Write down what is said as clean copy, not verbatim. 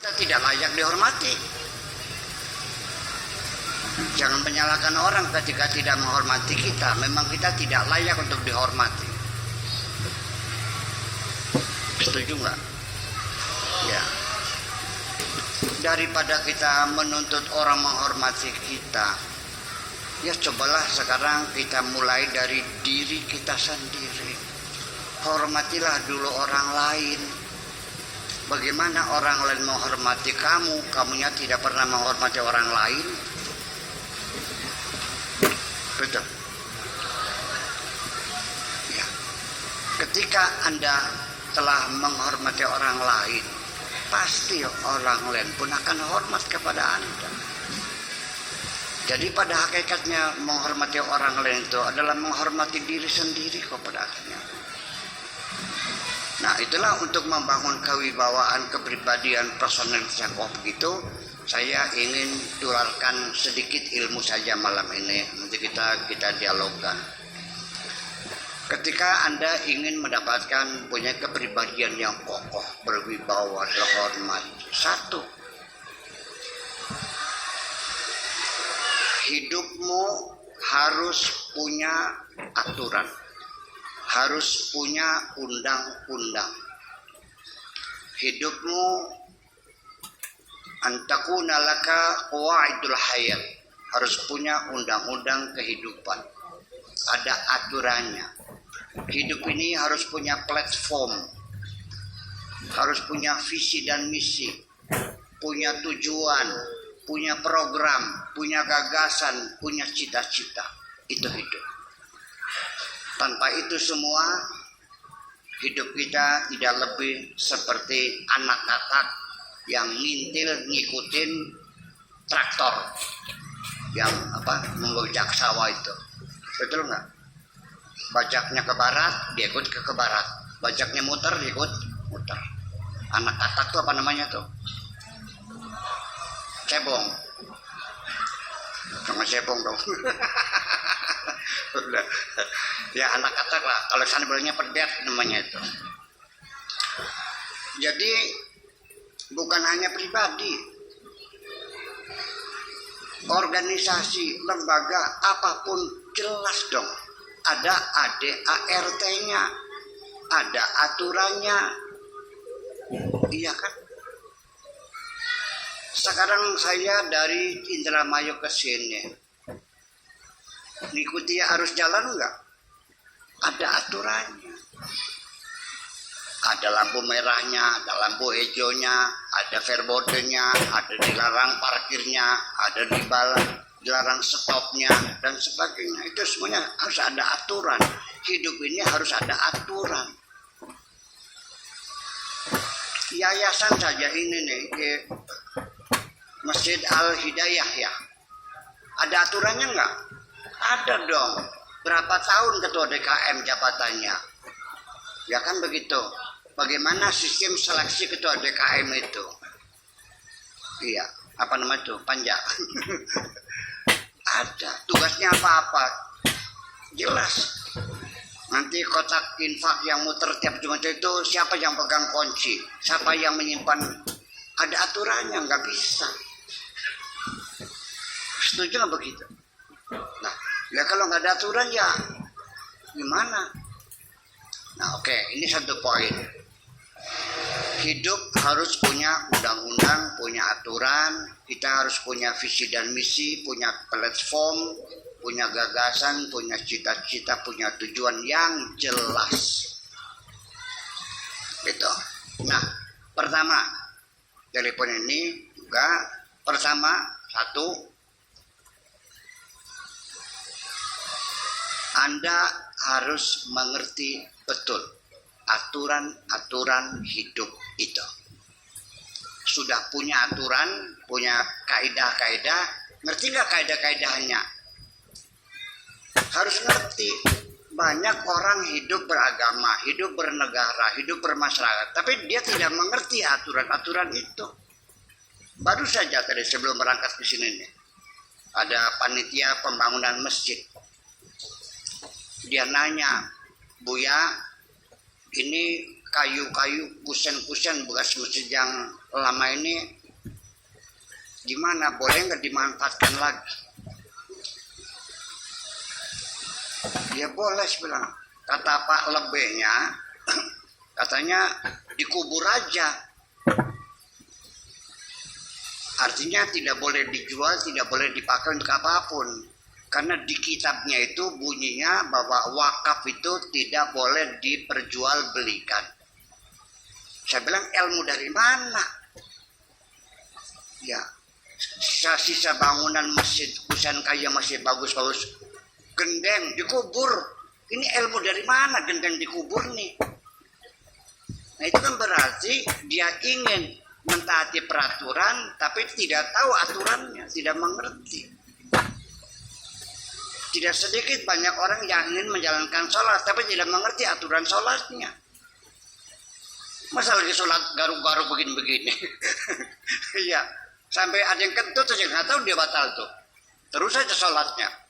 Kita tidak layak dihormati. Jangan menyalahkan orang ketika tidak menghormati kita. Memang kita tidak layak untuk dihormati. Setuju nggak? Ya. Daripada kita menuntut orang menghormati kita, ya cobalah sekarang kita mulai dari diri kita sendiri. Hormatilah dulu orang lain. Bagaimana orang lain menghormati kamu, kamunya tidak pernah menghormati orang lain? Betul. Ya. Ketika Anda telah menghormati orang lain, pasti orang lain pun akan hormat kepada Anda. Jadi pada hakikatnya menghormati orang lain itu adalah menghormati diri sendiri kepada akhirnya. Nah, itulah untuk membangun kewibawaan, kepribadian, personalitas yang begitu. Saya ingin tularkan sedikit ilmu saja malam ini. Nanti kita dialogkan. Ketika Anda ingin mendapatkan punya kepribadian yang kokoh, berwibawa, terhormat, satu, hidupmu harus punya aturan. Harus punya undang-undang. Hidupmu antakuna laka qawaidul hayat. Harus punya undang-undang kehidupan. Ada aturannya. Hidup ini harus punya platform. Harus punya visi dan misi. Punya tujuan, punya program, punya gagasan, punya cita-cita. Itu hidup. Tanpa itu semua, hidup kita tidak lebih seperti anak katak yang ngintil ngikutin traktor yang membajak sawah itu. Betul nggak? Bajaknya ke barat, dia ikut ke barat. Bajaknya muter, dia ikut muter. Anak katak tuh apa namanya tuh? Cebong. Jangan cebong dong. Ya anak katak lah, kalau sana bilangnya pedet namanya itu. Jadi bukan hanya pribadi, organisasi, lembaga apapun jelas dong. Ada ADART-nya, ada aturannya, iya kan? Sekarang saya dari Indramayu ke sini, ngikuti arus jalan enggak? Ada aturannya. Ada lampu merahnya, ada lampu hijaunya, ada fairboardnya, ada dilarang parkirnya, ada dilarang stopnya, dan sebagainya. Itu semuanya harus ada aturan. Hidup ini harus ada aturan. Yayasan saja ini nih, Masjid Al-Hidayah ya. Ada aturannya enggak? Ada dong. Berapa tahun ketua DKM jabatannya? Ya kan begitu. Bagaimana sistem seleksi ketua DKM itu? Iya, apa nama itu? Panja. Ada. Tugasnya apa-apa? Jelas. Nanti kotak infak yang muter tiap Jumat itu siapa yang pegang kunci? Siapa yang menyimpan? Ada aturannya, nggak bisa. Setuju nggak begitu? Nah, ya kalau nggak ada aturan ya gimana? Nah oke, ini satu poin. Hidup harus punya undang-undang, punya aturan. Kita harus punya visi dan misi, punya platform, punya gagasan, punya cita-cita, punya tujuan yang jelas. Gitu. Nah, pertama, telepon ini juga pertama, satu, Anda harus mengerti betul aturan-aturan hidup itu. Sudah punya aturan, punya kaidah-kaidah, ngerti nggak kaidah-kaidahnya? Harus ngerti. Banyak orang hidup beragama, hidup bernegara, hidup bermasyarakat, tapi dia tidak mengerti aturan-aturan itu. Baru saja tadi sebelum berangkat ke sini nih, ada panitia pembangunan masjid. Dia nanya, Buya, ini kayu-kayu kusen-kusen bekas masjid yang lama ini gimana, boleh nggak dimanfaatkan lagi? Ya boleh, saya bilang. Kata Pak lebihnya, katanya dikubur aja. Artinya tidak boleh dijual, tidak boleh dipakai untuk apapun. Karena di kitabnya itu bunyinya bahwa wakaf itu tidak boleh diperjualbelikan. Saya bilang, ilmu dari mana? Ya, sisa bangunan masjid Husain Kaya masih bagus-bagus, gendeng dikubur. Ini ilmu dari mana gendeng dikubur nih? Nah itu kan berarti dia ingin mentaati peraturan tapi tidak tahu aturannya, tidak mengerti. Tidak sedikit banyak orang yang ingin menjalankan sholat tapi tidak mengerti aturan sholatnya. Masa lagi sholat garuk-garuk begini-begini. Iya, sampai ada yang kentut saja nggak tahu dia batal tuh. Terus saja sholatnya.